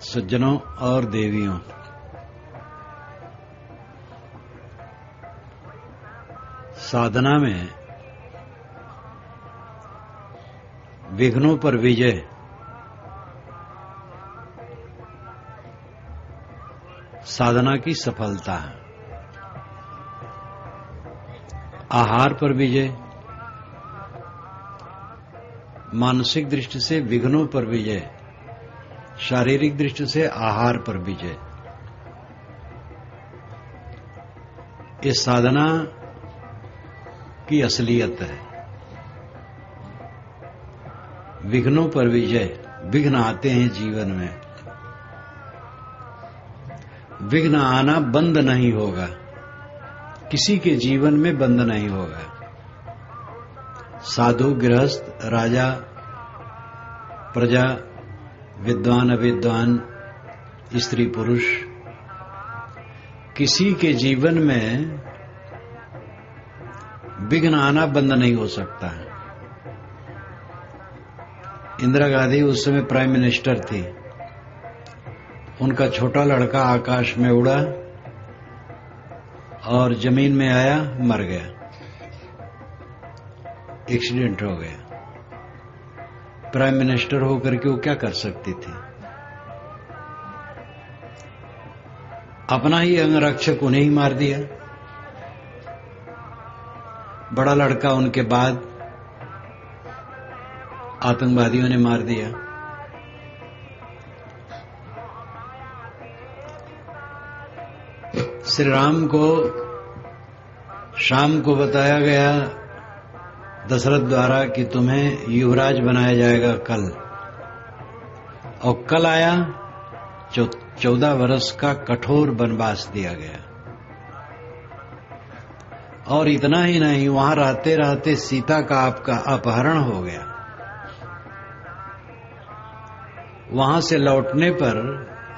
सज्जनों और देवियों, साधना में विघ्नों पर विजय साधना की सफलता है। आहार पर विजय, मानसिक दृष्टि से विघ्नों पर विजय, शारीरिक दृष्टि से आहार पर विजय। ये साधना की असलियत है। विघ्नों पर विजय। विघ्न आते हैं जीवन में, विघ्न आना बंद नहीं होगा, किसी के जीवन में बंद नहीं होगा। साधु, गृहस्थ, राजा, प्रजा, विद्वान, अविद्वान, स्त्री, पुरुष, किसी के जीवन में विघ्न आना बंद नहीं हो सकता है। इंदिरा गांधी उस समय प्राइम मिनिस्टर थी। उनका छोटा लड़का आकाश में उड़ा और जमीन में आया, मर गया, एक्सीडेंट हो गया। प्राइम मिनिस्टर होकर के वो क्या कर सकती थी? अपना ही अंगरक्षक उन्हें ही मार दिया। बड़ा लड़का उनके बाद आतंकवादियों ने मार दिया। श्री राम को शाम को बताया गया दशरथ द्वारा कि तुम्हें युवराज बनाया जाएगा कल, और कल आया 14 वर्ष का कठोर वनवास दिया गया। और इतना ही नहीं, वहां रहते रहते सीता का आपका अपहरण हो गया। वहां से लौटने पर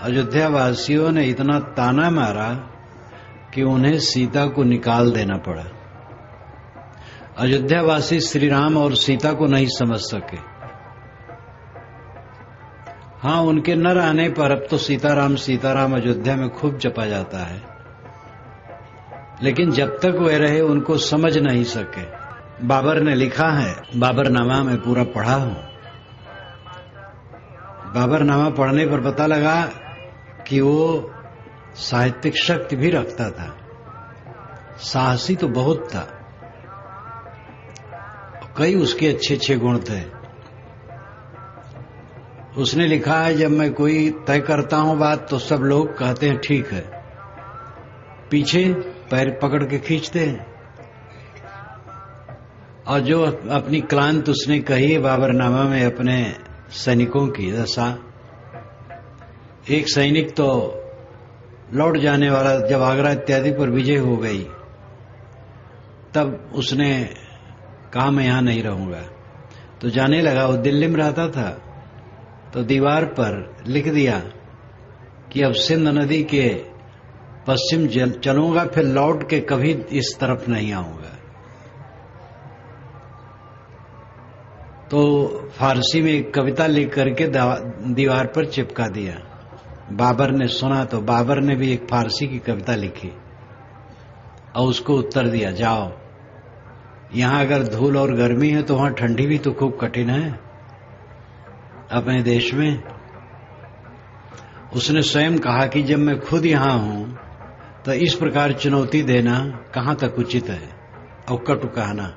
अयोध्या वासियों ने इतना ताना मारा कि उन्हें सीता को निकाल देना पड़ा। अयोध्या वासी श्री राम और सीता को नहीं समझ सके। हाँ, उनके न रहने पर अब तो सीताराम अयोध्या में खूब जपा जाता है, लेकिन जब तक वे रहे उनको समझ नहीं सके। बाबर ने लिखा है, बाबरनामा में पूरा पढ़ा हूं। बाबरनामा पढ़ने पर पता लगा कि वो साहित्यिक शक्ति भी रखता था, साहसी तो बहुत था, कई उसके अच्छे अच्छे गुण थे। उसने लिखा है, जब मैं कोई तय करता हूं बात तो सब लोग कहते हैं ठीक है, पीछे पैर पकड़ के खींचते हैं। और जो अपनी क्लांत उसने कही है बाबरनामा में अपने सैनिकों की दशा, एक सैनिक तो लौट जाने वाला, जब आगरा इत्यादि पर विजय हो गई तब उसने कहा मैं यहां नहीं रहूंगा, तो जाने लगा। वो दिल्ली में रहता था, तो दीवार पर लिख दिया कि अब सिंध नदी के पश्चिम चलूंगा, फिर लौट के कभी इस तरफ नहीं आऊंगा। तो फारसी में एक कविता लिख करके दीवार पर चिपका दिया। बाबर ने सुना तो बाबर ने भी एक फारसी की कविता लिखी और उसको उत्तर दिया, जाओ, यहां अगर धूल और गर्मी है तो वहां ठंडी भी तो खूब कठिन है अपने देश में। उसने स्वयं कहा कि जब मैं खुद यहां हूं तो इस प्रकार चुनौती देना कहां तक उचित है और कटु कहना।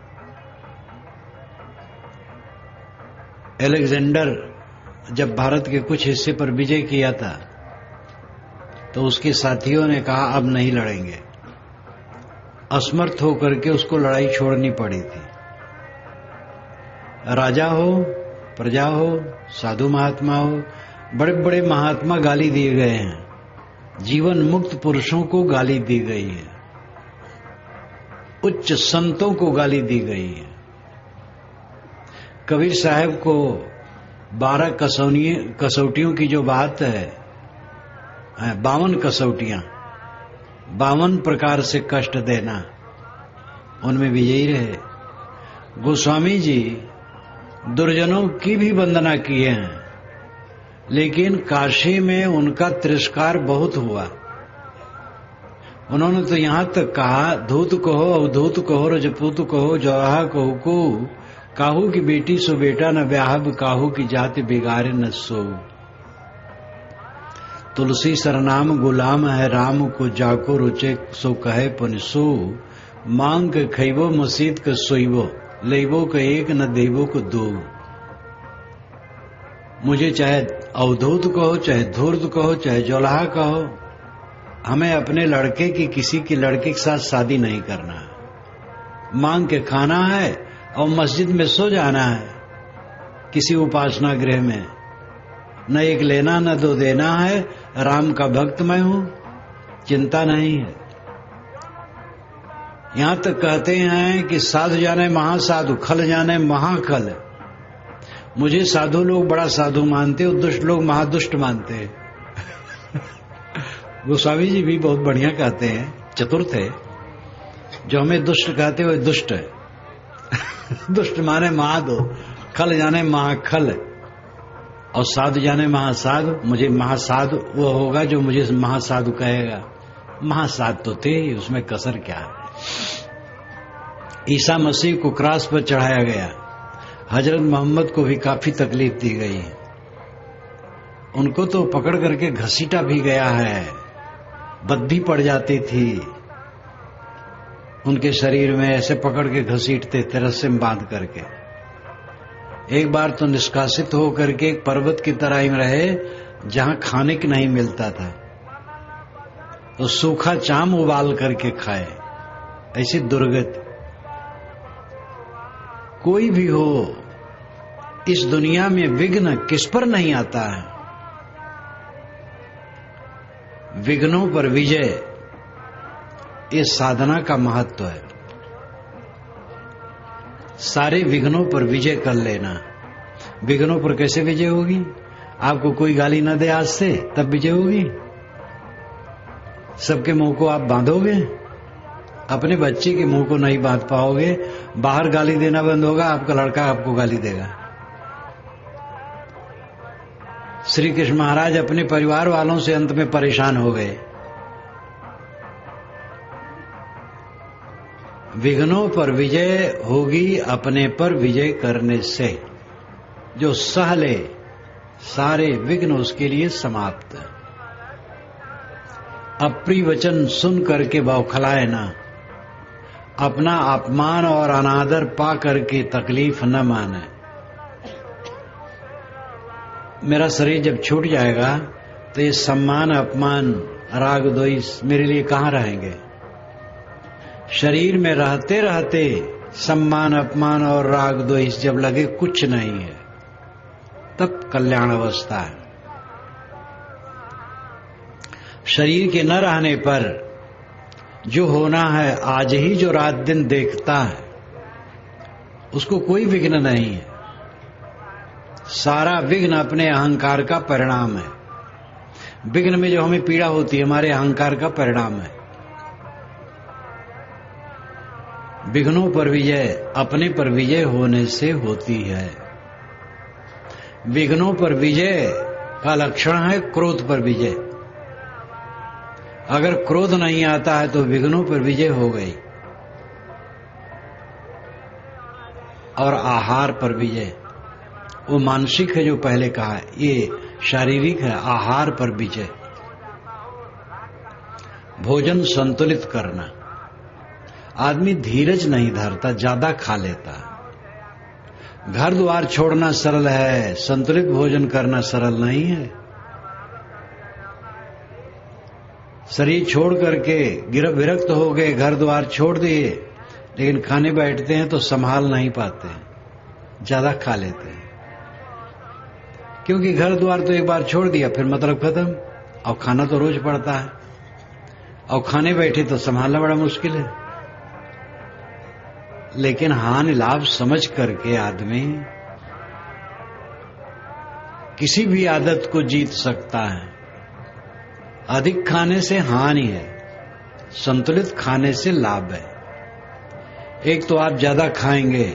अलेक्जेंडर जब भारत के कुछ हिस्से पर विजय किया था तो उसके साथियों ने कहा अब नहीं लड़ेंगे। असमर्थ होकर के उसको लड़ाई छोड़नी पड़ी थी। राजा हो, प्रजा हो, साधु महात्मा हो, बड़े बड़े महात्मा गाली दिए गए हैं, जीवन मुक्त पुरुषों को गाली दी गई है, उच्च संतों को गाली दी गई है। कबीर साहब को 12 कसौटियों की जो बात है, 52 कसौटियां, 52 प्रकार से कष्ट देना, उनमें विजयी रहे। गोस्वामी जी दुर्जनों की भी वंदना किए हैं, लेकिन काशी में उनका तिरस्कार बहुत हुआ। उन्होंने तो यहां तक कहा, धूत कहो अवधूत कहो रजपूत कहो जवाहा कहो को, काहू की बेटी सो बेटा न ब्याहब, काहू की जाति बिगाड़े न सो। तुलसी सरनाम गुलाम है राम को, जाको रुचे सो कहे पुन सो। मांग के खैबो मसीद के सोइबो, लेबो के एक न देबो को दो। मुझे चाहे अवधूत कहो, चाहे धूर्त कहो, चाहे जोलाहा कहो, हमें अपने लड़के की किसी की लड़के के साथ शादी नहीं करना। मांग के खाना है और मस्जिद में सो जाना है, किसी उपासना गृह में। न एक लेना न दो देना है, राम का भक्त मैं हूं, चिंता नहीं है। यहां तक कहते हैं कि साधु जाने महासाधु, खल जाने महाखल। मुझे साधु लोग बड़ा साधु मानते और दुष्ट लोग महादुष्ट मानते हैं। गोस्वामी जी भी बहुत बढ़िया कहते हैं, चतुर्थ है। जो हमें दुष्ट कहते हैं वो दुष्ट है। दुष्ट माने महादो, खल जाने महाखल, और साधु जाने महासाधु। मुझे महासाधु वो होगा जो मुझे महासाधु कहेगा। महासाधु तो थे, उसमें कसर क्या है। ईसा मसीह को क्रॉस पर चढ़ाया गया, हजरत मोहम्मद को भी काफी तकलीफ दी गई। उनको तो पकड़ करके घसीटा भी गया है, बद्दी पड़ जाती थी उनके शरीर में, ऐसे पकड़ के घसीटते थे रस्से में बांध करके। एक बार तो निष्कासित हो करके एक पर्वत की तरह ही रहे जहां खाने की नहीं मिलता था, तो सूखा चाम उबाल करके खाए। ऐसी दुर्गति। कोई भी हो इस दुनिया में विघ्न किस पर नहीं आता है। विघ्नों पर विजय, इस साधना का महत्व है। सारे विघ्नों पर विजय कर लेना। विघ्नों पर कैसे विजय होगी? आपको कोई गाली न दे आज से, तब विजय होगी। सबके मुंह को आप बांधोगे, अपने बच्चे के मुंह को नहीं बांध पाओगे। बाहर गाली देना बंद होगा, आपका लड़का आपको गाली देगा। श्री कृष्ण महाराज अपने परिवार वालों से अंत में परेशान हो गए। विघ्नों पर विजय होगी अपने पर विजय करने से। जो सह ले सारे विघ्न उसके लिए समाप्त। अप्रिय वचन सुन करके बौखलाए ना, अपना अपमान और अनादर पा करके तकलीफ न माने। मेरा शरीर जब छूट जाएगा तो ये सम्मान अपमान राग द्वेष मेरे लिए कहां रहेंगे। शरीर में रहते रहते सम्मान अपमान और राग द्वेष जब लगे कुछ नहीं है, तब कल्याण अवस्था है। शरीर के न रहने पर जो होना है, आज ही जो रात दिन देखता है उसको कोई विघ्न नहीं है। सारा विघ्न अपने अहंकार का परिणाम है। विघ्न में जो हमें पीड़ा होती है हमारे अहंकार का परिणाम है। विघ्नों पर विजय अपने पर विजय होने से होती है। विघ्नों पर विजय का लक्षण है क्रोध पर विजय। अगर क्रोध नहीं आता है तो विघ्नों पर विजय हो गई। और आहार पर विजय, वो मानसिक है जो पहले कहा है, ये शारीरिक है। आहार पर विजय, भोजन संतुलित करना। आदमी धीरज नहीं धरता, ज्यादा खा लेता। घर द्वार छोड़ना सरल है, संतुलित भोजन करना सरल नहीं है। शरीर छोड़ करके विरक्त हो गए, घर द्वार छोड़ दिए, लेकिन खाने बैठते हैं तो संभाल नहीं पाते, ज्यादा खा लेते हैं। क्योंकि घर द्वार तो एक बार छोड़ दिया फिर मतलब खत्म, और खाना तो रोज पड़ता है, और खाने बैठे तो संभालना बड़ा मुश्किल है। लेकिन हानि लाभ समझ करके आदमी किसी भी आदत को जीत सकता है। अधिक खाने से हानि है, संतुलित खाने से लाभ है। एक तो आप ज्यादा खाएंगे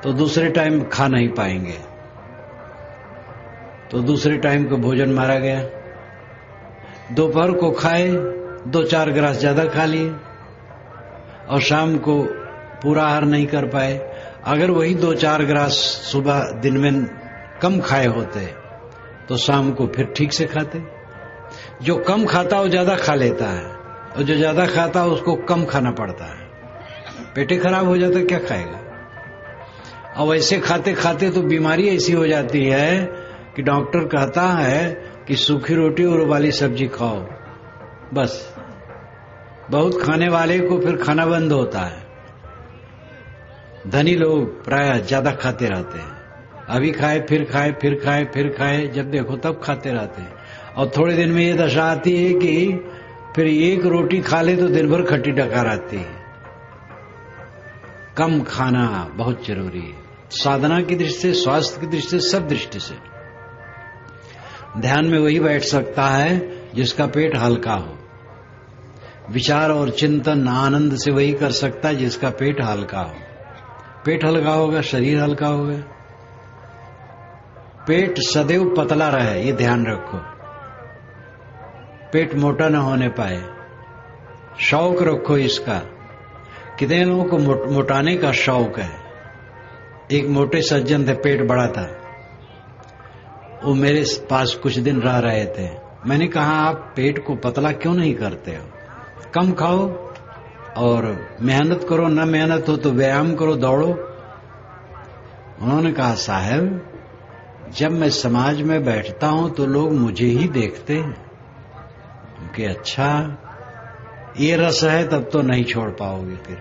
तो दूसरे टाइम खा नहीं पाएंगे, तो दूसरे टाइम को भोजन मारा गया। दोपहर को खाए, 2-4 ग्रास ज्यादा खा लिए और शाम को पूरा आहार नहीं कर पाए। अगर वही 2-4 ग्रास सुबह दिन में कम खाए होते तो शाम को फिर ठीक से खाते। जो कम खाता वो ज्यादा खा लेता है और जो ज्यादा खाता है उसको कम खाना पड़ता है, पेटे खराब हो जाता है, क्या खाएगा। और ऐसे खाते खाते तो बीमारी ऐसी हो जाती है कि डॉक्टर कहता है कि सूखी रोटी और उबाली सब्जी खाओ, बस। बहुत खाने वाले को फिर खाना बंद होता है। धनी लोग प्राय ज्यादा खाते रहते हैं, अभी खाए फिर खाए फिर खाए फिर खाए, जब देखो तब खाते रहते हैं। और थोड़े दिन में ये दशा आती है कि फिर एक रोटी खा ले तो दिन भर खट्टी डकार आती है। कम खाना बहुत जरूरी है, साधना की दृष्टि से, स्वास्थ्य की दृष्टि से, सब दृष्टि से। ध्यान में वही बैठ सकता है जिसका पेट हल्का हो। विचार और चिंतन आनंद से वही कर सकता है जिसका पेट हल्का हो। पेट हल्का होगा, शरीर हल्का होगा। पेट सदैव पतला रहे, ये ध्यान रखो। पेट मोटा न होने पाए, शौक रखो इसका। कितने लोगों को मोटाने का शौक है। एक मोटे सज्जन थे, पेट बड़ा था, वो मेरे पास कुछ दिन रह रहे थे। मैंने कहा आप पेट को पतला क्यों नहीं करते हो, कम खाओ और मेहनत करो, ना मेहनत हो तो व्यायाम करो, दौड़ो। उन्होंने कहा साहब जब मैं समाज में बैठता हूं तो लोग मुझे ही देखते हैं। कि अच्छा ये रस है तब तो नहीं छोड़ पाओगे फिर।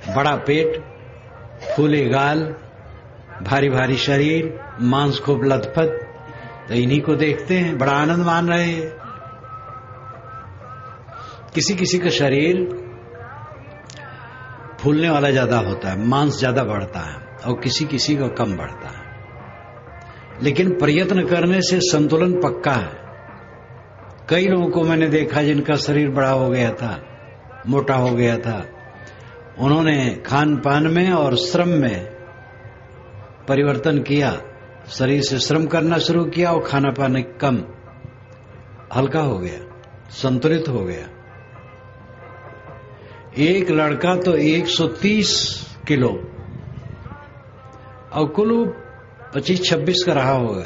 बड़ा पेट, फूले गाल, भारी भारी शरीर, मांस खूब लथपथ, तो इन्हीं को देखते हैं, बड़ा आनंद मान रहे हैं। किसी किसी का शरीर फूलने वाला ज्यादा होता है, मांस ज्यादा बढ़ता है, और किसी किसी का कम बढ़ता है। लेकिन प्रयत्न करने से संतुलन पक्का है। कई लोगों को मैंने देखा जिनका शरीर बड़ा हो गया था, मोटा हो गया था, उन्होंने खान पान में और श्रम में परिवर्तन किया, शरीर से श्रम करना शुरू किया और खाना पाना कम, हल्का हो गया, संतुलित हो गया। एक लड़का तो 130 किलो और कुल 25-26 का रहा होगा।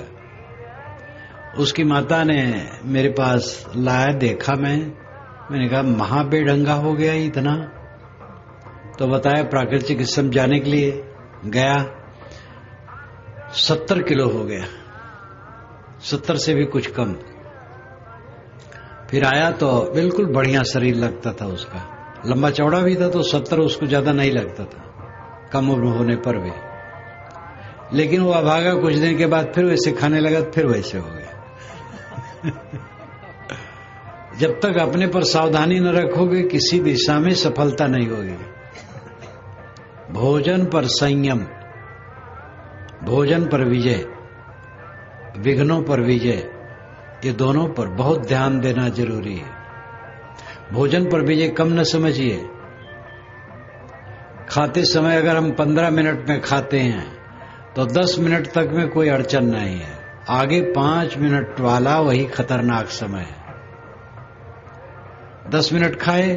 उसकी माता ने मेरे पास लाया, देखा मैंने कहा महाबेढंगा हो गया इतना। तो बताया प्राकृतिक चिकित्सा जाने के लिए गया, 70 किलो हो गया, 70 से भी कुछ कम। फिर आया तो बिल्कुल बढ़िया शरीर लगता था उसका, लंबा चौड़ा भी था, तो 70 उसको ज्यादा नहीं लगता था, कम उम्र होने पर भी। लेकिन वो अभागा कुछ दिन के बाद फिर वैसे खाने लगा, फिर वैसे हो गया। जब तक अपने पर सावधानी न रखोगे किसी दिशा में सफलता नहीं होगी। भोजन पर संयम, भोजन पर विजय, विघ्नों पर विजय, ये दोनों पर बहुत ध्यान देना जरूरी है। भोजन पर विजय कम न समझिए। खाते समय अगर हम 15 मिनट में खाते हैं तो 10 मिनट तक में कोई अड़चन नहीं है, आगे 5 मिनट वाला वही खतरनाक समय है। 10 मिनट खाए,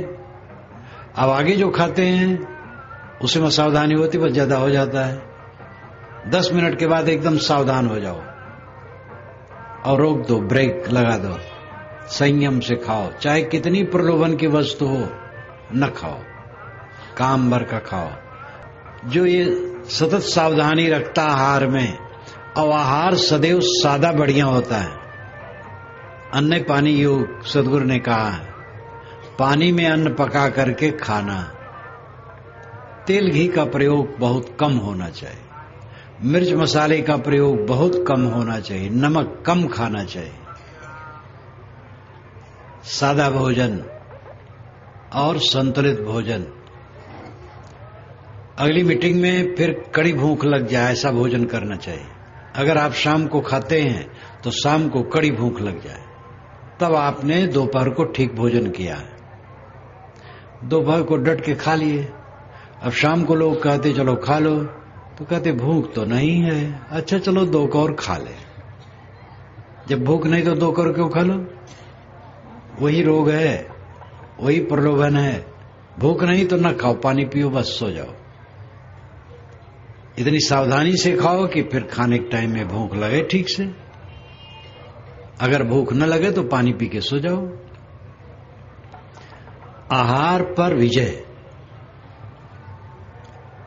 अब आगे जो खाते हैं उसमें सावधानी होती बस ज्यादा हो जाता है। 10 मिनट के बाद एकदम सावधान हो जाओ और रोक दो, ब्रेक लगा दो, संयम से खाओ। चाहे कितनी प्रलोभन की वस्तु हो न खाओ, काम भर का खाओ। जो ये सतत सावधानी रखता आहार में, और आहार सदैव सादा बढ़िया होता है। अन्न पानी योग सदगुरु ने कहा है, पानी में अन्न पका करके खाना। तेल घी का प्रयोग बहुत कम होना चाहिए, मिर्च मसाले का प्रयोग बहुत कम होना चाहिए, नमक कम खाना चाहिए। सादा भोजन और संतुलित भोजन। अगली मीटिंग में फिर कड़ी भूख लग जाए ऐसा भोजन करना चाहिए। अगर आप शाम को खाते हैं तो शाम को कड़ी भूख लग जाए, तब आपने दोपहर को ठीक भोजन किया है। दोपहर को डट के खा लिए, अब शाम को लोग कहते चलो खा लो, तो कहते भूख तो नहीं है, अच्छा चलो 2 और खा ले। जब भूख नहीं तो 2 करोड़ क्यों खा लो? वही रोग है, वही प्रलोभन है। भूख नहीं तो ना खाओ, पानी पियो, बस सो जाओ। इतनी सावधानी से खाओ कि फिर खाने के टाइम में भूख लगे ठीक से। अगर भूख न लगे तो पानी पी के सो जाओ। आहार पर विजय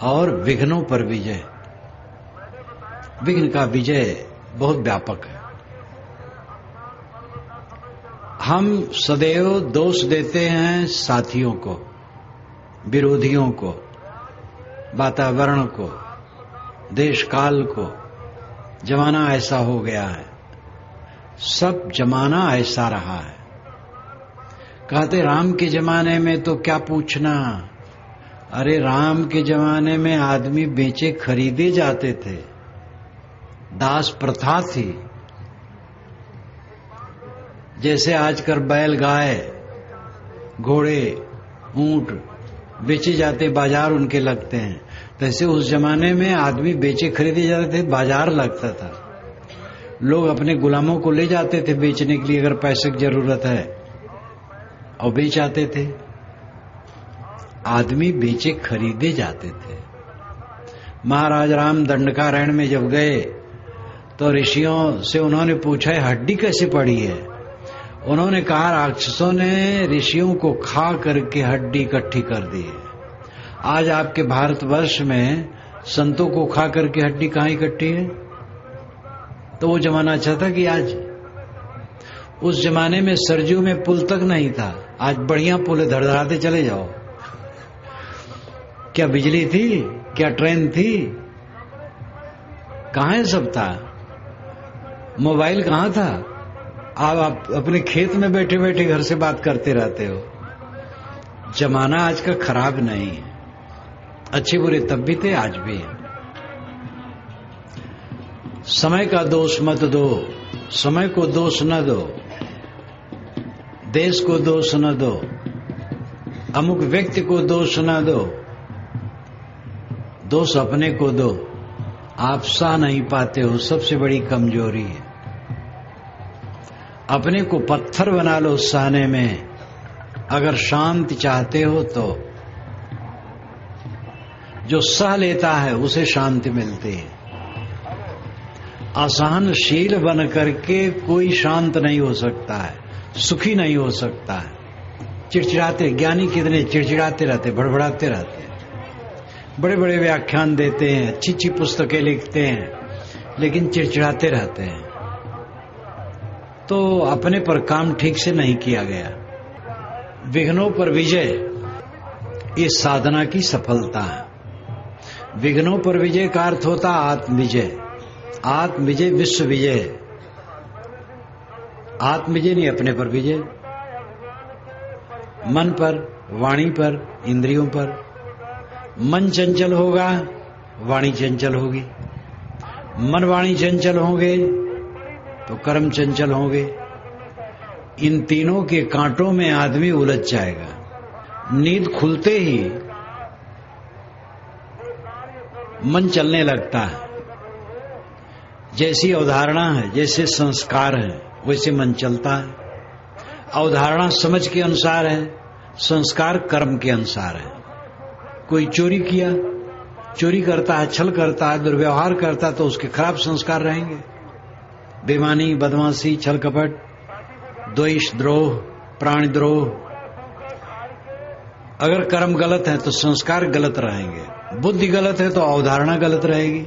और विघ्नों पर विजय। विघ्न का विजय बहुत व्यापक है। हम सदैव दोष देते हैं साथियों को, विरोधियों को, वातावरण को, देश काल को। जमाना ऐसा हो गया है, सब जमाना ऐसा रहा है। कहते राम के जमाने में तो क्या पूछना। अरे राम के जमाने में आदमी बेचे खरीदे जाते थे, दास प्रथा थी। जैसे आजकल बैल, गाय, घोड़े, ऊंट बेचे जाते, बाजार उनके लगते हैं, तैसे उस जमाने में आदमी बेचे खरीदे जाते थे, बाजार लगता था। लोग अपने गुलामों को ले जाते थे बेचने के लिए, अगर पैसे की जरूरत है, और बेच आते थे। आदमी बेचे खरीदे जाते थे। महाराज राम दंडकारण्य में जब गए तो ऋषियों से उन्होंने पूछा हड्डी कैसे पड़ी है। उन्होंने कहा राक्षसों ने ऋषियों को खा करके हड्डी इकट्ठी कर दी है। आज आपके भारतवर्ष में संतों को खा करके हड्डी कहाँ इकट्ठी है? तो वो जमाना अच्छा था कि आज? उस जमाने में सरजू में पुल तक नहीं था, आज बढ़िया पुल है, धड़धड़ाते चले जाओ। क्या बिजली थी? क्या ट्रेन थी? कहाँ है सब था? मोबाइल कहाँ था? आप अपने खेत में बैठे बैठे घर से बात करते रहते हो। जमाना आज का खराब नहीं है, अच्छे बुरे तब भी थे, आज भी है। समय का दोष मत दो, समय को दोष न दो, देश को दोष न दो, अमुक व्यक्ति को दोष न दो, दोष अपने को दो। आप सह नहीं पाते हो, सबसे बड़ी कमजोरी है। अपने को पत्थर बना लो सहने में। अगर शांति चाहते हो तो जो सह लेता है उसे शांति मिलती है। असहनशील बन करके कोई शांत नहीं हो सकता है, सुखी नहीं हो सकता है। चिड़चिड़ाते, ज्ञानी कितने चिड़चिड़ाते रहते, भड़बड़ाते रहते हैं, बड़े बड़े व्याख्यान देते हैं, अच्छी अच्छी पुस्तकें लिखते हैं, लेकिन चिड़चिड़ाते रहते हैं। तो अपने पर काम ठीक से नहीं किया गया। विघ्नों पर विजय, इस साधना की सफलता है। विघ्नों पर विजय का अर्थ होता आत्म विजय। आत्म विजय विश्व विजय। आत्म विजय नहीं, अपने पर विजय। मन पर, वाणी पर, इंद्रियों पर। मन चंचल होगा, वाणी चंचल होगी। मन वाणी चंचल होंगे तो कर्म चंचल होंगे। इन तीनों के कांटों में आदमी उलझ जाएगा। नींद खुलते ही मन चलने लगता है। जैसी अवधारणा है, जैसे संस्कार है, वैसे मन चलता है। अवधारणा समझ के अनुसार है, संस्कार कर्म के अनुसार है। कोई चोरी किया, चोरी करता है, छल करता है, दुर्व्यवहार करता है, तो उसके खराब संस्कार रहेंगे। बेईमानी, बदमाशी, छल कपट, द्वेष, द्रोह, प्राणद्रोह। अगर कर्म गलत है तो संस्कार गलत रहेंगे। बुद्धि गलत है तो अवधारणा गलत रहेगी।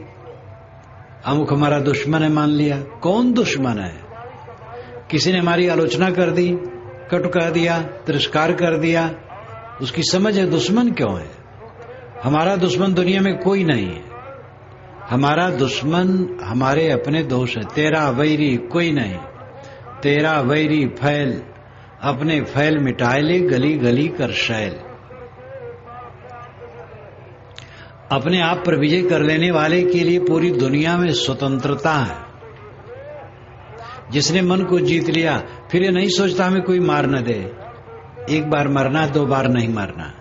अमुक हमारा दुश्मन है मान लिया। कौन दुश्मन है? किसी ने हमारी आलोचना कर दी, कटु कह दिया, तिरस्कार कर दिया, उसकी समझ है दुश्मन क्यों है? हमारा दुश्मन दुनिया में कोई नहीं है। हमारा दुश्मन हमारे अपने दोष है। तेरा वैरी कोई नहीं, तेरा वैरी फैल, अपने फैल मिटाए ले, गली गली कर शैल। अपने आप पर विजय कर लेने वाले के लिए पूरी दुनिया में स्वतंत्रता है। जिसने मन को जीत लिया, फिर ये नहीं सोचता हमें कोई मार न दे। एक बार मरना, 2 बार नहीं मरना।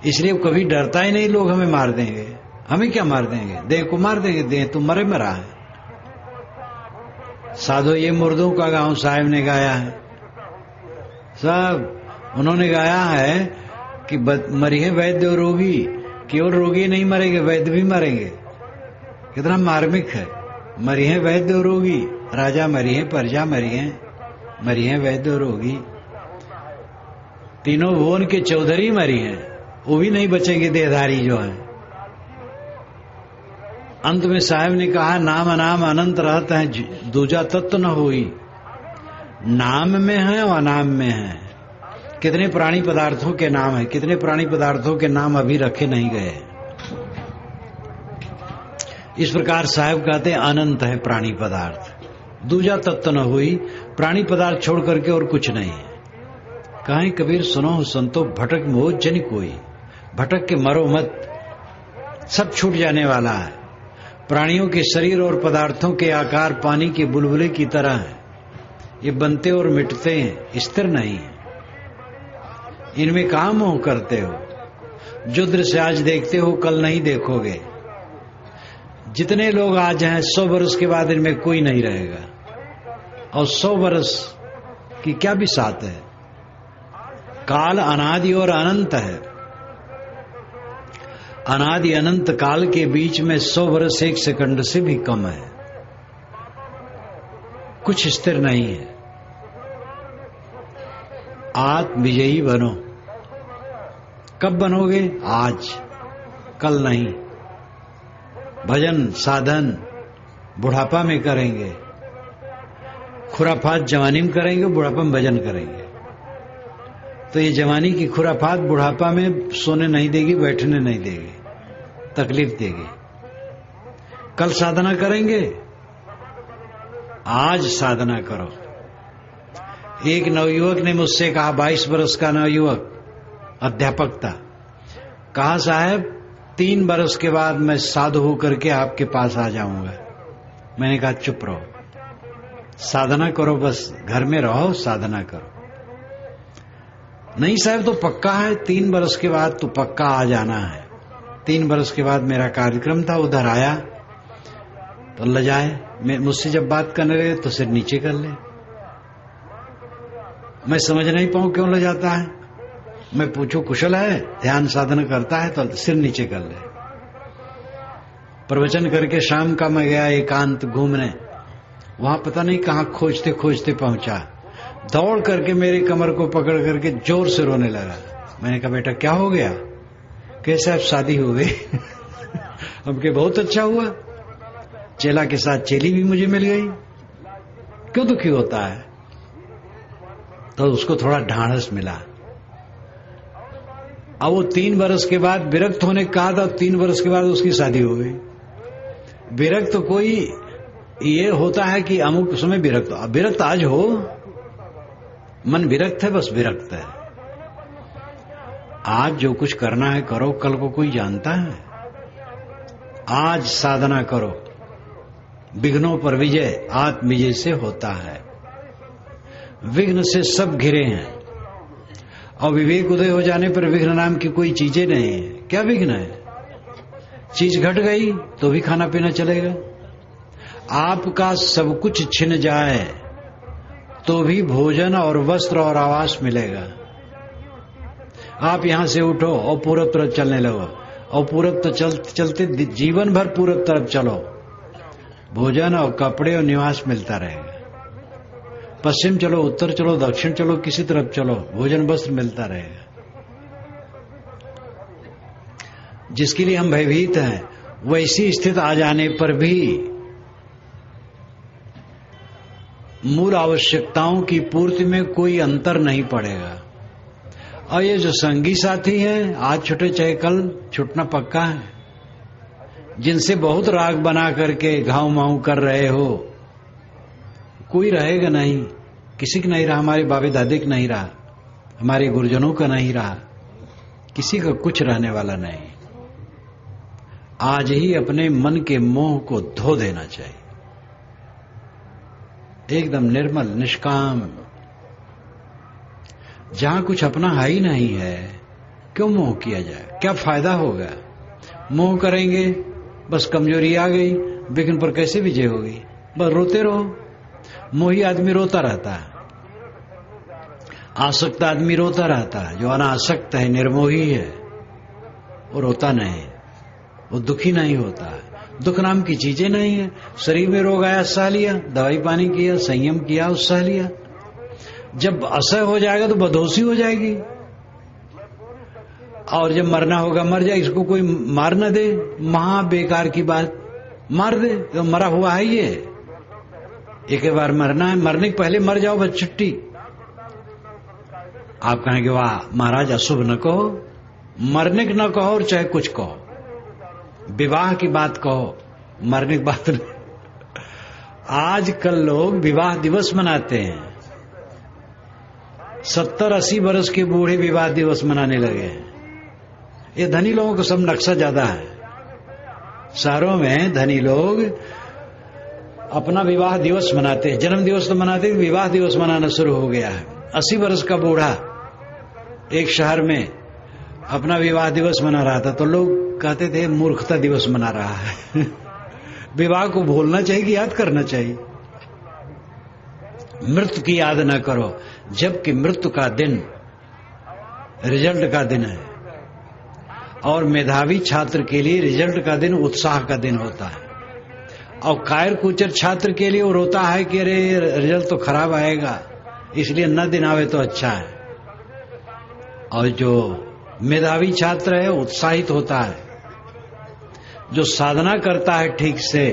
इसलिए कभी डरता ही नहीं लोग हमें मार देंगे। हमें क्या मार देंगे? देह को मार देंगे, देह तो मरे मरा है। साधो ये मुर्दों का गांव साहब ने गाया है। सब उन्होंने गाया है कि मरिए वैद्य और रोगी, केवल रोगी नहीं मरेंगे, वैद्य भी मरेंगे। कितना मार्मिक है। मरिए वैद्य और रोगी, राजा मरिए, प्रजा मरिए वैद्य और रोगी, तीनों भुवन के चौधरी मरी हैं, वो भी नहीं बचेंगे देहधारी जो है। अंत में साहब ने कहा नाम अनाम अनंत रहता है, दूजा तत्व न होई। नाम में है और अनाम में है। कितने प्राणी पदार्थों के नाम है, कितने प्राणी पदार्थों के नाम अभी रखे नहीं गए। इस प्रकार साहब कहते हैं अनंत है प्राणी पदार्थ, दूजा तत्व न हुई। प्राणी पदार्थ छोड़ करके और कुछ नहीं है। कहें कबीर सुनो संतो भटक मोह जन कोई, भटक के मरो मत, सब छूट जाने वाला है। प्राणियों के शरीर और पदार्थों के आकार पानी के बुलबुले की तरह है, ये बनते और मिटते हैं, स्थिर नहीं है। इनमें कहां मोह करते हो? जो दृश्य आज देखते हो कल नहीं देखोगे। जितने लोग आज हैं 100 वर्ष के बाद इनमें कोई नहीं रहेगा, और 100 वर्ष की क्या भी साथ है। काल अनादि और अनंत है। अनादि अनंत काल के बीच में 100 वर्ष 1 सेकंड से भी कम है। कुछ स्थिर नहीं है। आत्म विजयी बनो। कब बनोगे? आज, कल नहीं। भजन साधन बुढ़ापा में करेंगे, खुराफात जवानी में करेंगे, बुढ़ापा में भजन करेंगे। तो ये जवानी की खुराफात बुढ़ापा में सोने नहीं देगी, बैठने नहीं देगी, तकलीफ देगी। कल साधना करेंगे, आज साधना करो। एक नवयुवक ने मुझसे कहा, 22 वर्ष का नवयुवक, अध्यापक था, कहा साहब 3 वर्ष के बाद मैं साधु होकर के आपके पास आ जाऊंगा। मैंने कहा चुप रहो, साधना करो, बस घर में रहो, साधना करो। नहीं साहब तो पक्का है, 3 वर्ष के बाद तो पक्का आ जाना है। 3 वर्ष के बाद मेरा कार्यक्रम था, उधर आया तो लजाए, मुझसे जब बात करने लगे तो सिर नीचे कर ले। मैं समझ नहीं पाऊं क्यों लजाता है। मैं पूछूं कुशल है, ध्यान साधना करता है, तो सिर नीचे कर ले। प्रवचन करके शाम का मैं गया एकांत घूमने, वहां पता नहीं कहां खोजते खोजते पहुंचा, दौड़ करके मेरे कमर को पकड़ करके जोर से रोने लगा। मैंने कहा बेटा क्या हो गया? कैसे अब शादी हो गई? अब के बहुत अच्छा हुआ, चेला के साथ चेली भी मुझे मिल गई। क्यों दुखी होता है? तो उसको थोड़ा ढाढ़स मिला। अब वो 3 वर्ष के बाद विरक्त होने कहा था, 3 वर्ष के बाद उसकी शादी हो गई। विरक्त तो कोई ये होता है कि अमुक समय विरक्त आज हो, मन विरक्त है, बस विरक्त है। आज जो कुछ करना है करो, कल को कोई जानता है? आज साधना करो, विघ्नों पर विजय आत्म विजय से होता है। विघ्न से सब घिरे हैं, और विवेक उदय हो जाने पर विघ्न नाम की कोई चीजें नहीं है। क्या विघ्न है? चीज घट गई तो भी खाना पीना चलेगा। आपका सब कुछ छिन जाए तो भी भोजन और वस्त्र और आवास मिलेगा। आप यहां से उठो और पूरब तरफ चलने लगो, और पूरब तो चलते जीवन भर पूरब तरफ चलो, भोजन और कपड़े और निवास मिलता रहेगा। पश्चिम चलो, उत्तर चलो, दक्षिण चलो, किसी तरफ चलो, भोजन वस्त्र मिलता रहेगा। जिसके लिए हम भयभीत हैं, वैसी स्थिति आ जाने पर भी मूल आवश्यकताओं की पूर्ति में कोई अंतर नहीं पड़ेगा। और ये जो संगी साथी हैं, आज छुटे चाहे कल छुटना पक्का है, जिनसे बहुत राग बना करके घाव माऊ कर रहे हो, कोई रहेगा नहीं, किसी का नहीं रहा। हमारे बाबे दादे का नहीं रहा, हमारे गुरुजनों का नहीं रहा, किसी का कुछ रहने वाला नहीं। आज ही अपने मन के मोह को धो देना चाहिए, एकदम निर्मल निष्काम। जहां कुछ अपना है ही नहीं है, क्यों मोह किया जाए? क्या फायदा होगा? मोह करेंगे बस कमजोरी आ गई, विघ्न पर कैसे विजय होगी? बस रोते रहो, मोही आदमी रोता रहता है, आसक्त आदमी रोता रहता है। जो अनासक्त है, निर्मोही है, वो रोता नहीं, वो दुखी नहीं होता है। दुख नाम की चीजें नहीं है। शरीर में रोग आया, सह लिया, दवाई पानी किया, संयम किया, उस सह लिया। जब असह हो जाएगा तो बदहोशी हो जाएगी, और जब मरना होगा मर जाए। इसको कोई मार न दे, महा बेकार की बात, मार दे तो मरा हुआ है ये। एक बार मरना है, मरने के पहले मर जाओ, बस छुट्टी। आप कहेंगे वाह महाराज अशुभ न कहो, मरने की न कहो और चाहे कुछ कहो, विवाह की बात कहो, मरने की बात नहीं। आजकल लोग विवाह दिवस मनाते हैं, 70-80 वर्ष के बूढ़े विवाह दिवस मनाने लगे हैं। ये धनी लोगों को सब नक्शा ज्यादा है। शहरों में धनी लोग अपना विवाह दिवस मनाते हैं, जन्म दिवस तो मनाते हैं, विवाह दिवस मनाना शुरू हो गया है। 80 वर्ष का बूढ़ा एक शहर में अपना विवाह दिवस मना रहा था, तो लोग कहते थे मूर्खता दिवस मना रहा है। विवाह को भूलना चाहिए कि याद करना चाहिए? मृत्यु की याद न करो, जबकि मृत्यु का दिन रिजल्ट का दिन है, और मेधावी छात्र के लिए रिजल्ट का दिन उत्साह का दिन होता है, और कायर कुचर छात्र के लिए वो रोता है कि अरे रिजल्ट तो खराब आएगा, इसलिए न दिन आवे तो अच्छा है। और जो मेधावी छात्र है उत्साहित होता है, जो साधना करता है ठीक से,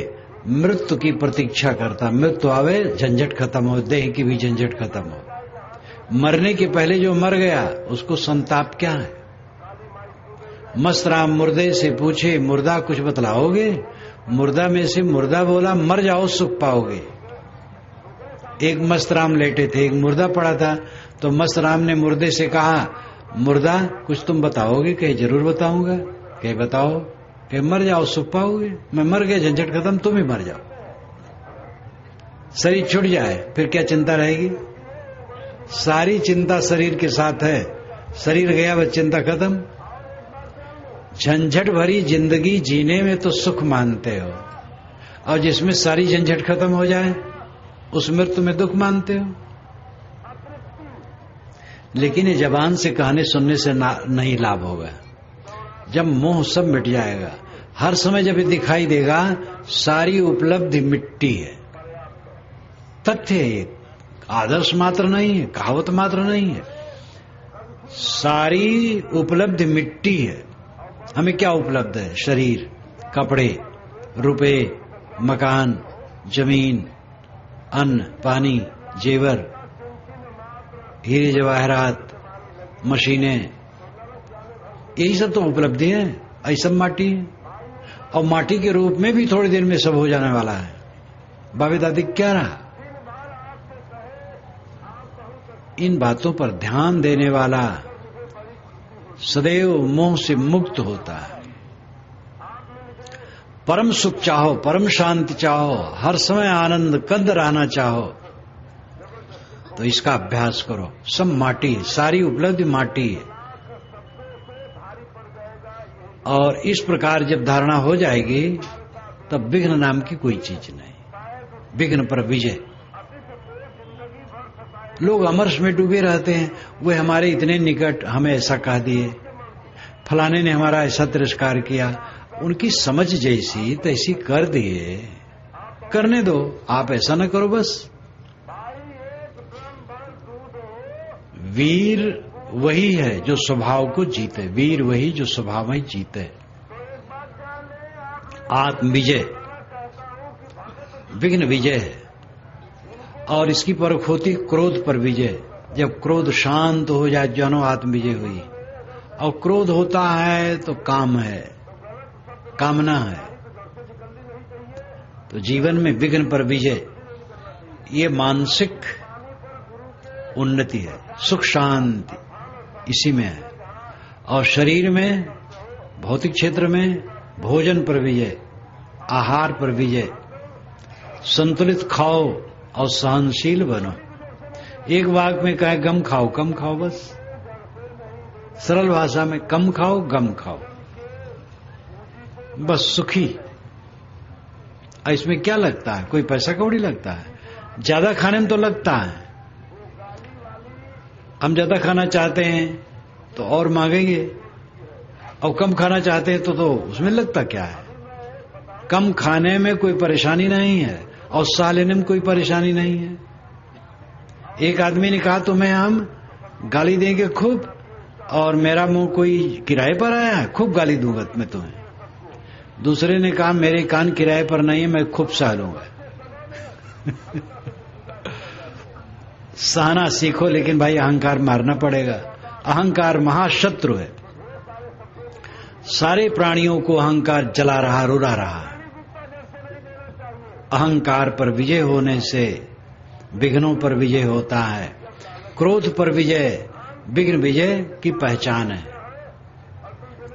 मृत्यु की प्रतीक्षा करता, मृत्यु आवे झंझट खत्म हो, देह की भी झंझट खत्म हो। मरने के पहले जो मर गया उसको संताप क्या है? मस्तराम मुर्दे से पूछे मुर्दा कुछ बतलाओगे? मुर्दा में से मुर्दा बोला मर जाओ सुख पाओगे। एक मस्तराम लेटे थे, एक मुर्दा पड़ा था, तो मस्तराम ने मुर्दे से कहा मुर्दा कुछ तुम बताओगे? कहे जरूर बताऊंगा। कहे बताओ। कहे मर जाओ सुख पाओगे। मैं मर गया, झंझट खत्म, तुम ही मर जाओ, शरीर छूट जाए, फिर क्या चिंता रहेगी? सारी चिंता शरीर के साथ है, शरीर गया बस चिंता खत्म। झंझट भरी जिंदगी जीने में तो सुख मानते हो, और जिसमें सारी झंझट खत्म हो जाए उस मृत्यु में दुख मानते हो। लेकिन ये जबान से कहने सुनने से नहीं लाभ होगा। जब मोह सब मिट जाएगा, हर समय जब ये दिखाई देगा सारी उपलब्धि मिट्टी है, तथ्य है, आदर्श मात्र नहीं है, कहावत मात्र नहीं है, सारी उपलब्धि मिट्टी है। हमें क्या उपलब्ध है? शरीर, कपड़े, रुपए, मकान, जमीन, अन्न, पानी, जेवर, हीरे जवाहरात, मशीनें, यही सब तो उपलब्धि है। ऐसा माटी है, और माटी के रूप में भी थोड़ी देर में सब हो जाने वाला है। बाबे दादी क्या रहा? इन बातों पर ध्यान देने वाला सदैव मोह से मुक्त होता है। परम सुख चाहो, परम शांति चाहो, हर समय आनंद कंद रहना चाहो, तो इसका अभ्यास करो। सब माटी, सारी उपलब्धि माटी है। और इस प्रकार जब धारणा हो जाएगी तब विघ्न नाम की कोई चीज नहीं। विघ्न पर विजय। लोग अमर्ष में डूबे रहते हैं, वे हमारे इतने निकट, हमें ऐसा कह दिए, फलाने ने हमारा ऐसा तिरस्कार किया। उनकी समझ जैसी तैसी कर दिए, करने दो, आप ऐसा न करो। बस वीर वही है जो स्वभाव को जीते, वीर वही जो स्वभाव में जीते। आत्म विजय विघ्न विजय है, और इसकी परख होती क्रोध पर विजय। जब क्रोध शांत हो जाए, जानो आत्म विजय हुई। और क्रोध होता है तो काम है, कामना है। तो जीवन में विघ्न पर विजय, ये मानसिक उन्नति है, सुख शांति इसी में है। और शरीर में, भौतिक क्षेत्र में भोजन पर विजय, आहार पर विजय। संतुलित खाओ और सहनशील बनो। एक वाक्य में कहे गम खाओ, कम खाओ, बस सरल भाषा में कम खाओ, गम खाओ, बस सुखी। इसमें क्या लगता है? कोई पैसा कौड़ी लगता है? ज्यादा खाने में तो लगता है, हम ज्यादा खाना चाहते हैं तो और मांगेंगे, और कम खाना चाहते हैं तो उसमें लगता क्या है। कम खाने में कोई परेशानी नहीं है और साह लेने में कोई परेशानी नहीं है। एक आदमी ने कहा तुम्हें हम गाली देंगे खूब, और मेरा मुंह कोई किराए पर आया है, खूब गाली दूंगा मैं तुम्हें। दूसरे ने कहा मेरे कान किराए पर नहीं है, मैं खूब सह लूंगा। सहना सीखो, लेकिन भाई अहंकार मारना पड़ेगा। अहंकार महाशत्रु है, सारे प्राणियों को अहंकार जला रहा, रुला रहा है। अहंकार पर विजय होने से विघ्नों पर विजय होता है। क्रोध पर विजय विघ्न विजय की पहचान है।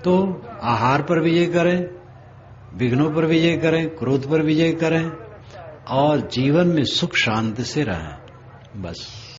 तो आहार पर विजय करें, विघ्नों पर विजय करें, क्रोध पर विजय करें और जीवन में सुख शांति से रहें, बस।